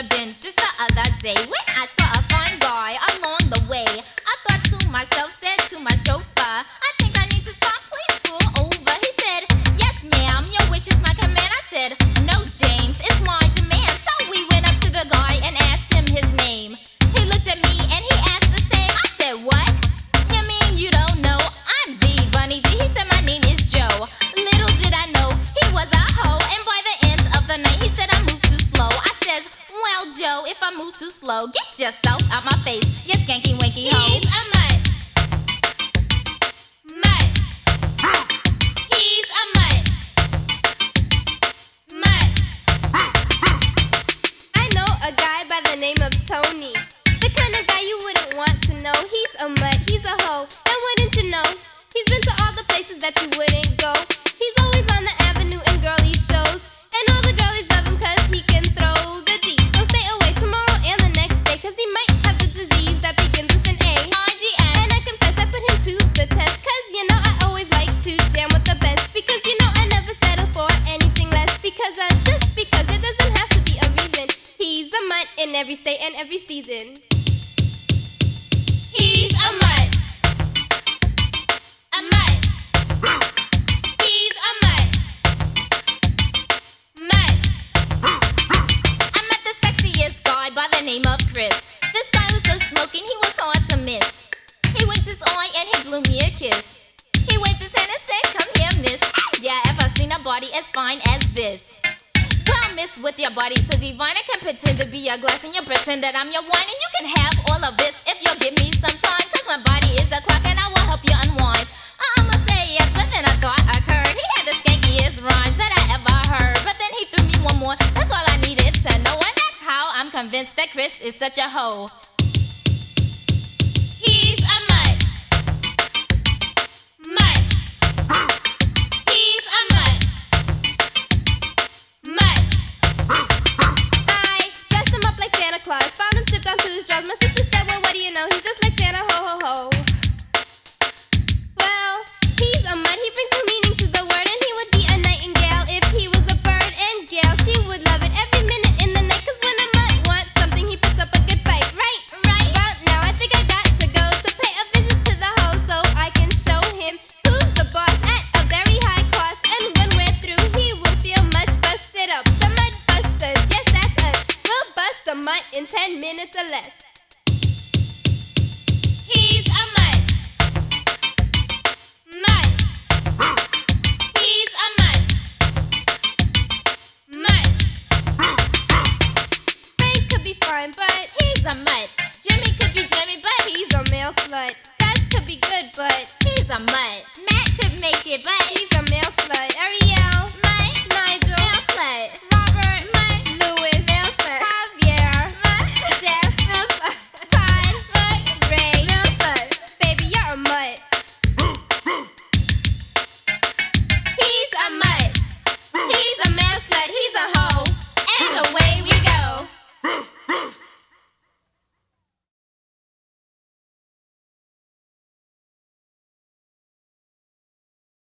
the bench just the other day when I saw a fine guy along the way. I thought to myself, said to my chauffeur, I think I need to stop, please pull over. He said, yes ma'am, your wish is my command. I said, no James, it's my demand. So we went up to the guy and asked him his name. He looked at me and he asked the same. I said, what? You mean you don't know? I'm the Bunny D. He said my name is Joe. Little did I know he was a hoe. And by the end of the night he said I moved too slow. I says, well Joe, if I move too slow, get yourself out my face, you skanky winky hoe. He's a mutt. Mutt. He's a mutt. Mutt. I know a guy by the name of Tony. The kind of guy you wouldn't want to know. He's a mutt, he's a hoe, and wouldn't you know? He's been to all the places that you wouldn't go. He's always on the avenue in girly shows, and all the girlies love him cause he can throw the D. So stay away tomorrow and the next day, cause he might have the disease that begins with an A. RDS. And I confess I put him to the test, cause you know I always like to jam with the best. Because you know I never settle for anything less. Because just because it doesn't have to be a reason. He's a mutt in every state and every season. He's a mutt. A mutt. He's a mutt. Mutt. I met the sexiest guy by the name of Chris. This guy was so smoking, he was hard to miss. He winked his eye and he blew me a kiss. He waved his hand and said, come here, miss. Yeah, ever seen a body as fine as this? Well, miss, with your body so divine, I can pretend to be your glass and you pretend that I'm your wine. And you can have all of this if you'll give me some time, cause my body is a clock and I will help you unwind. I'ma say yes, but then a thought occurred. He had the skankiest rhymes that I ever heard. But then he threw me one more, that's all I needed to know. And that's how I'm convinced that Chris is such a hoe. He's a mutt. Mutt. He's a mutt. Mutt. I dressed him up like Santa Claus, found him stripped onto his drawers. My sister said, well, what do you know? He's just like Santa, ho ho ho. Well, he's a mutt, he brings new meaning to the word. And he would be a nightingale if he was a bird. And Gail, she would love it every minute in the night. Cause when a mutt wants something, he puts up a good fight. Right, right. About now, I think I got to go to pay a visit to the hoe, so I can show him who's the boss at a very high cost. And when we're through, he will feel much busted up. The Mutt Busters, yes that's us. We'll bust a mutt in 10 minutes or less. He's a mutt. Mutt. He's a mutt. Mutt. Frank could be fine, but He's a mutt. Jimmy could be Jimmy, but he's a male slut. Gus could be good, but He's a mutt. Matt could make it, but he's a male slut.